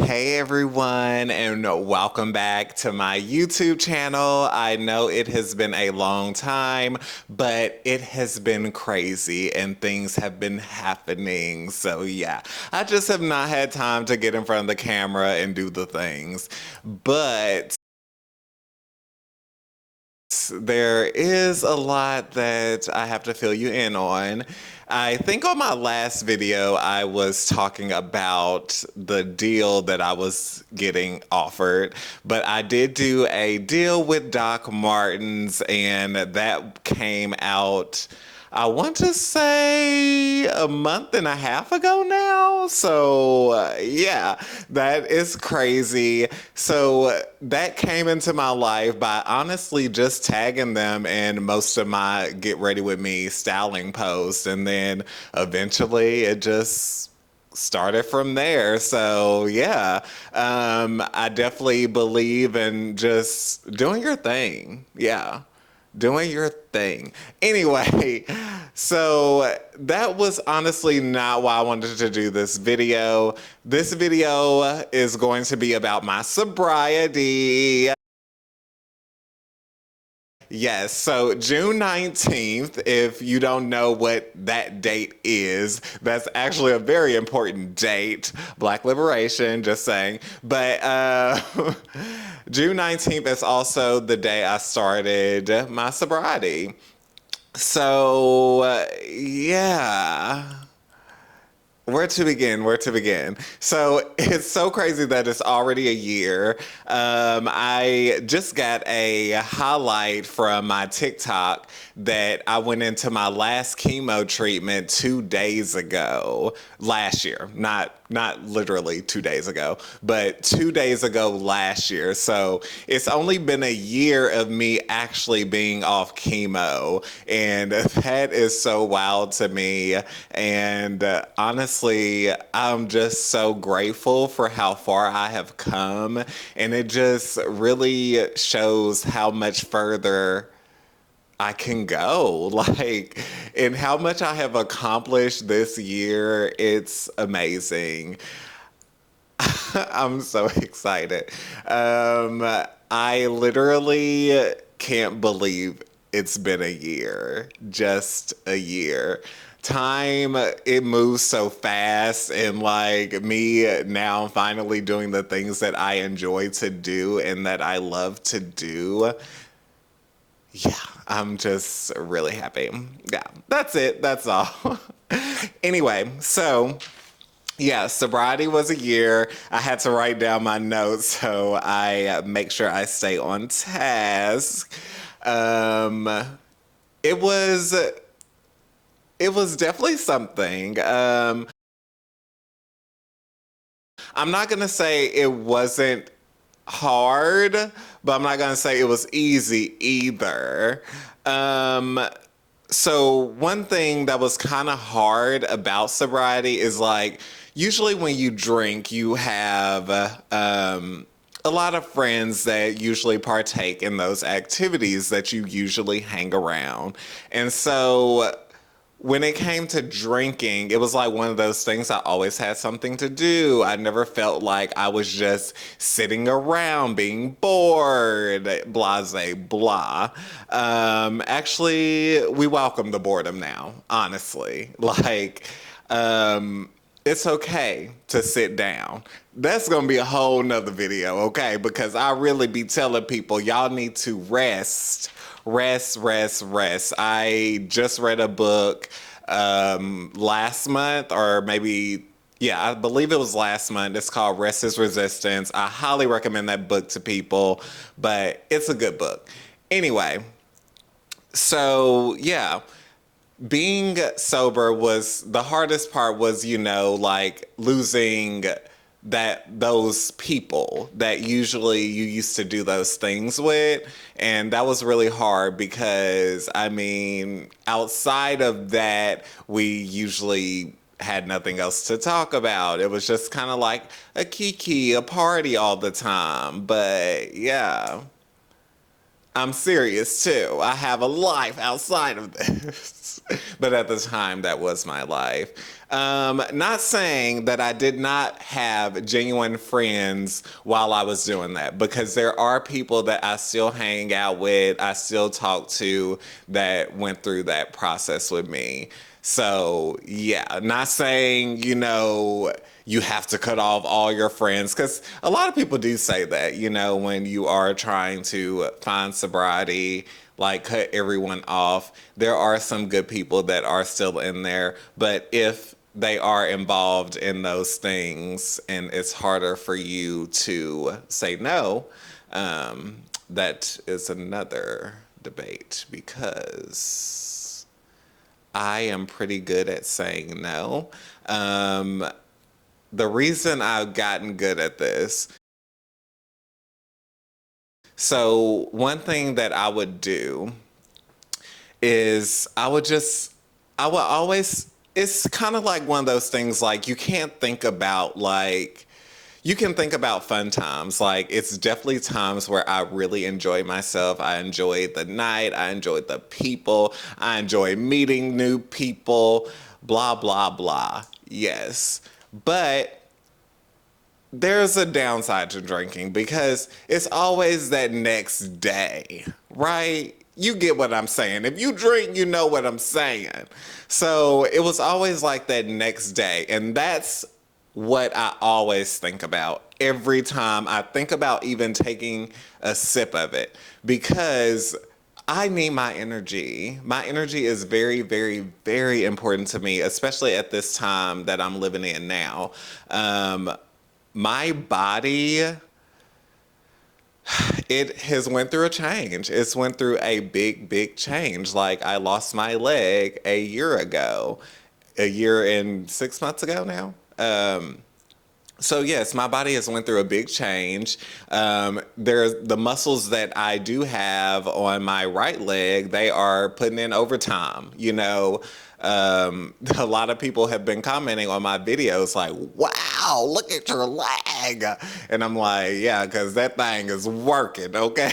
Hey everyone, and welcome back to my YouTube channel. I know it has been a long time, but it has been crazy and things have been happening. So yeah, I just have not had time to get in front of the camera and do the things. But there is a lot that I have to fill you in on. I think on my last video, I was talking about the deal that I was getting offered, but I did do a deal with Doc Martens, and that came out, I want to say a month and a half ago now. So, yeah, that is crazy. So, that came into my life by honestly just tagging them in most of my Get Ready With Me styling posts. And then eventually it just started from there. So yeah, I definitely believe in just doing your thing. Yeah, doing your thing. Anyway, so that was honestly not why I wanted to do this video. This video is going to be about my sobriety. Yes, so June 19th, if you don't know what that date is, that's actually a very important date. Black liberation, just saying. But June 19th is also the day I started my sobriety. So, yeah. Where to begin? Where to begin? So it's so crazy that it's already a year. I just got a highlight from my TikTok that I went into my last chemo treatment 2 days ago, last year. Not literally 2 days ago, but 2 days ago last year. So it's only been a year of me actually being off chemo, and that is so wild to me. And honestly, I'm just so grateful for how far I have come, and it just really shows how much further I can go. Like, and how much I have accomplished this year. It's amazing. I'm so excited. I literally can't believe it's been a year. Just a year. Time, it moves so fast, and like me now finally doing the things that I enjoy to do and that I love to do. Yeah, I'm just really happy. Yeah, that's it. That's all. Anyway, so yeah, sobriety was a year. I had to write down my notes so I make sure I stay on task. Um, it was it was definitely something. I'm not gonna say it wasn't hard, but I'm not gonna say it was easy either. Um, so one thing that was kind of hard about sobriety is like usually when you drink, you have a lot of friends that usually partake in those activities that you usually hang around, and so when it came to drinking, it was like one of those things I always had something to do. I never felt like I was just sitting around being bored, blase, blah. Actually, we welcome the boredom now, honestly. Like, it's okay to sit down. That's gonna be a whole nother video, okay? Because I really be telling people y'all need to rest, rest, rest, rest. I just read a book last month, or maybe, yeah, I believe it was last month. It's called Rest is Resistance. I highly recommend that book to people, but it's a good book. Anyway, so yeah, being sober was the hardest part was, like losing those people that usually you used to do those things with. And that was really hard because I mean, outside of that, we usually had nothing else to talk about. It was just kind of like a kiki, a party all the time. But yeah, I'm serious too. I have a life outside of this. But at the time, that was my life. Not saying that I did not have genuine friends while I was doing that, because there are people that I still hang out with, I still talk to, that went through that process with me. So, yeah, not saying, you have to cut off all your friends, because a lot of people do say that, when you are trying to find sobriety, like cut everyone off. There are some good people that are still in there, but if they are involved in those things and it's harder for you to say no, that is another debate, because I am pretty good at saying no. The reason I've gotten good at this, so one thing that I would do is I would always, it's kind of like one of those things, like you can't think about, like, you can think about fun times. Like, it's definitely times where I really enjoy myself. I enjoy the night. I enjoy the people. I enjoy meeting new people, blah, blah, blah. Yes. But there's a downside to drinking, because it's always that next day, right? You get what I'm saying. If you drink, you know what I'm saying. So it was always like that next day. And that's what I always think about every time I think about even taking a sip of it, because I need my energy. My energy is very, very, very important to me, especially at this time that I'm living in now. My body, it has went through a change. It's went through a big, big change. Like, I lost my leg a year ago, a year and 6 months ago now. So yes, my body has went through a big change. There's the muscles that I do have on my right leg, they are putting in overtime. A lot of people have been commenting on my videos like, wow, look at your leg. And I'm like, yeah, because that thing is working, okay?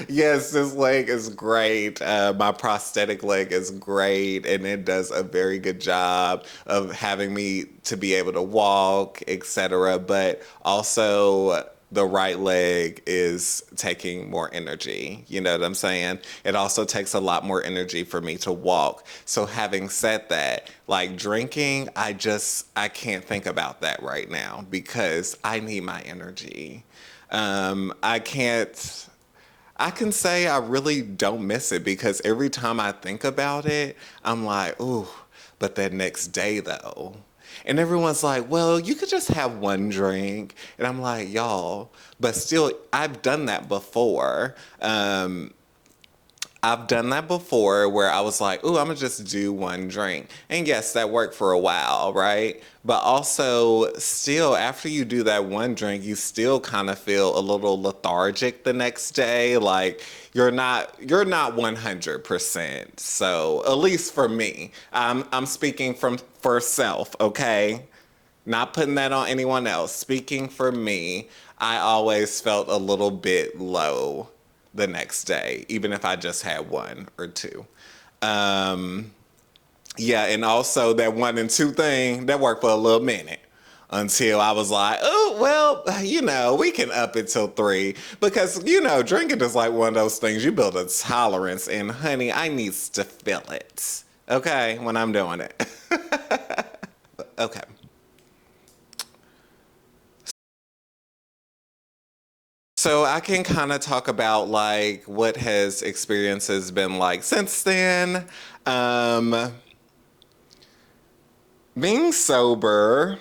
Yes, this leg is great. My prosthetic leg is great, and it does a very good job of having me to be able to walk, etc. But also, the right leg is taking more energy. You know what I'm saying? It also takes a lot more energy for me to walk. So having said that, like drinking, I can't think about that right now, because I need my energy. I can't. I can say I really don't miss it, because every time I think about it, I'm like, ooh, but that next day though. And everyone's like, well, you could just have one drink. And I'm like, y'all, but still, I've done that before. I've done that before where I was like, ooh, I'm gonna just do one drink. And yes, that worked for a while, right? But also, still, after you do that one drink, you still kind of feel a little lethargic the next day. Like, you're not 100%. So, at least for me, I'm speaking for self, okay? Not putting that on anyone else. Speaking for me, I always felt a little bit low the next day, even if I just had one or two. Um, yeah, and also that one and two thing, that worked for a little minute, until I was like, oh, well, we can up it till three. Because, drinking is like one of those things you build a tolerance, and honey, I needs to feel it, okay, when I'm doing it. Okay. So I can kind of talk about like what has experiences been like since then. Um, Being sober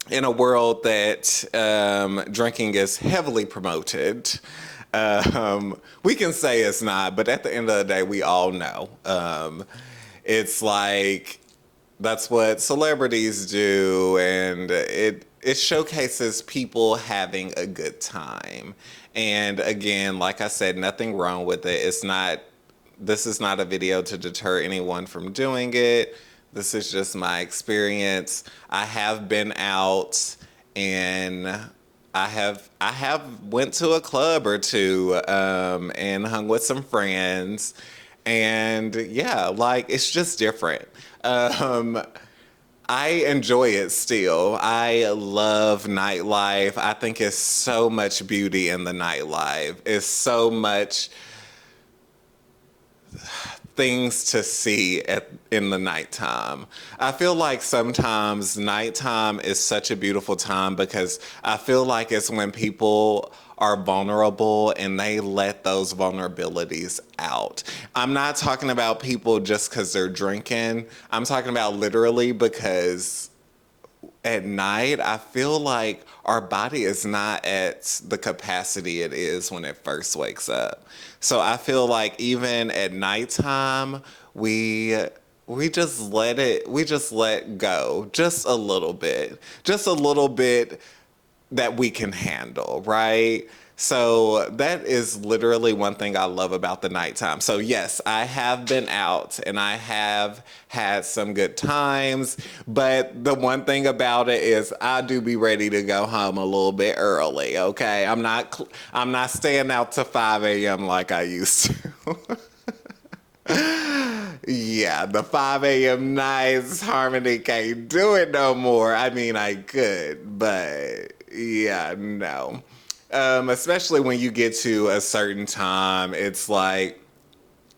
in a world that drinking is heavily promoted. We can say it's not, but at the end of the day, we all know. It's like that's what celebrities do, and it showcases people having a good time. And again, like I said, nothing wrong with it. This is not a video to deter anyone from doing it. This is just my experience. I have been out, and I have went to a club or two, and hung with some friends, And yeah, like it's just different. Um, I enjoy it still. I love nightlife. I think it's so much beauty in the nightlife. It's so much things to see in the nighttime. I feel like sometimes nighttime is such a beautiful time because I feel like it's when people are vulnerable and they let those vulnerabilities out. I'm not talking about people just because they're drinking. I'm talking about literally because at night, I feel like our body is not at the capacity it is when it first wakes up. So I feel like even at nighttime, we just let go just a little bit that we can handle, right? So that is literally one thing I love about the nighttime. So yes, I have been out and I have had some good times, but the one thing about it is I do be ready to go home a little bit early, okay? I'm not staying out to 5 a.m. like I used to. Yeah, the 5 a.m. nights, Harmony can't do it no more. I mean, I could, but yeah, no. Especially when you get to a certain time, it's like,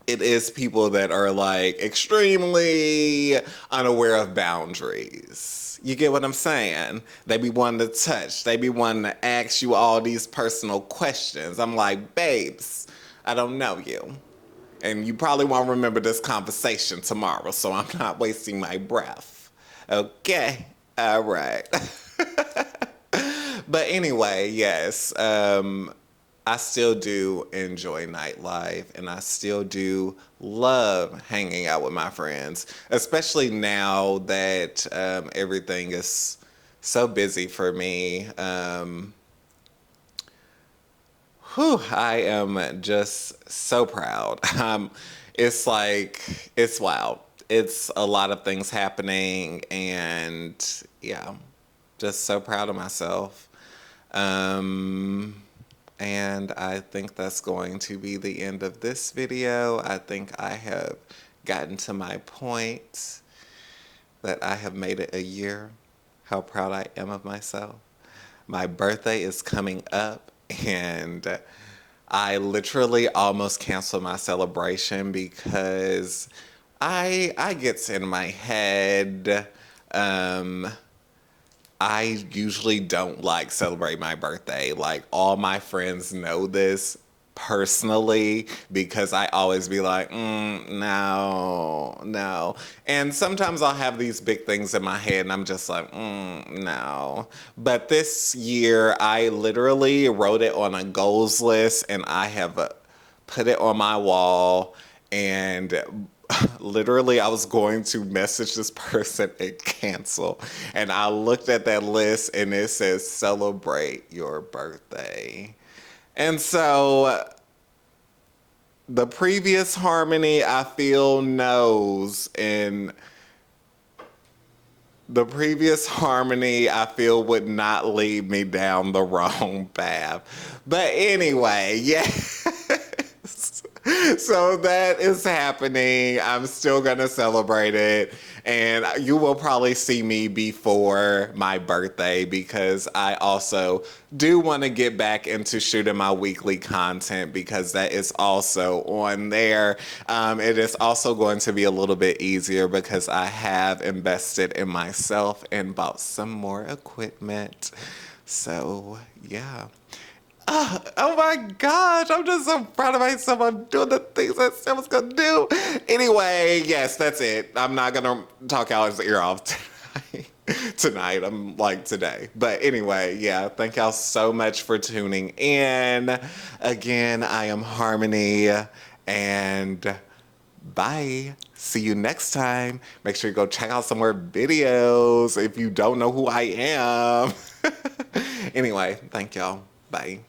it is people that are like extremely unaware of boundaries. You get what I'm saying? They be wanting to touch, they be wanting to ask you all these personal questions. I'm like, babes, I don't know you. And you probably won't remember this conversation tomorrow, so I'm not wasting my breath. Okay? All right. But anyway, yes, I still do enjoy nightlife and I still do love hanging out with my friends, especially now that everything is so busy for me. I am just so proud. It's like, it's wild. It's a lot of things happening, and yeah, just so proud of myself. Um, and I think that's going to be the end of this video. I think I have gotten to my point that I have made it a year. How proud I am of myself. My birthday is coming up, and I literally almost canceled my celebration because I gets in my head. Um, I usually don't like celebrate my birthday. Like all my friends know this personally because I always be like, no, no. And sometimes I'll have these big things in my head and I'm just like, no. But this year I literally wrote it on a goals list and I have put it on my wall, and literally I was going to message this person and cancel. And I looked at that list and it says celebrate your birthday. And so the previous Harmony I feel knows, and the previous Harmony I feel would not lead me down the wrong path. But anyway, yeah. So that is happening. I'm still gonna celebrate it. And you will probably see me before my birthday because I also do want to get back into shooting my weekly content because that is also on there. It is also going to be a little bit easier because I have invested in myself and bought some more equipment. So, yeah. Oh my gosh, I'm just so proud of myself. I'm doing the things I said I was gonna do. Anyway, yes, that's it. I'm not gonna talk Alex's ear off tonight. I'm like today. But anyway, yeah, thank y'all so much for tuning in. Again, I am Harmony, and bye. See you next time. Make sure you go check out some more videos if you don't know who I am. Anyway, thank y'all. Bye.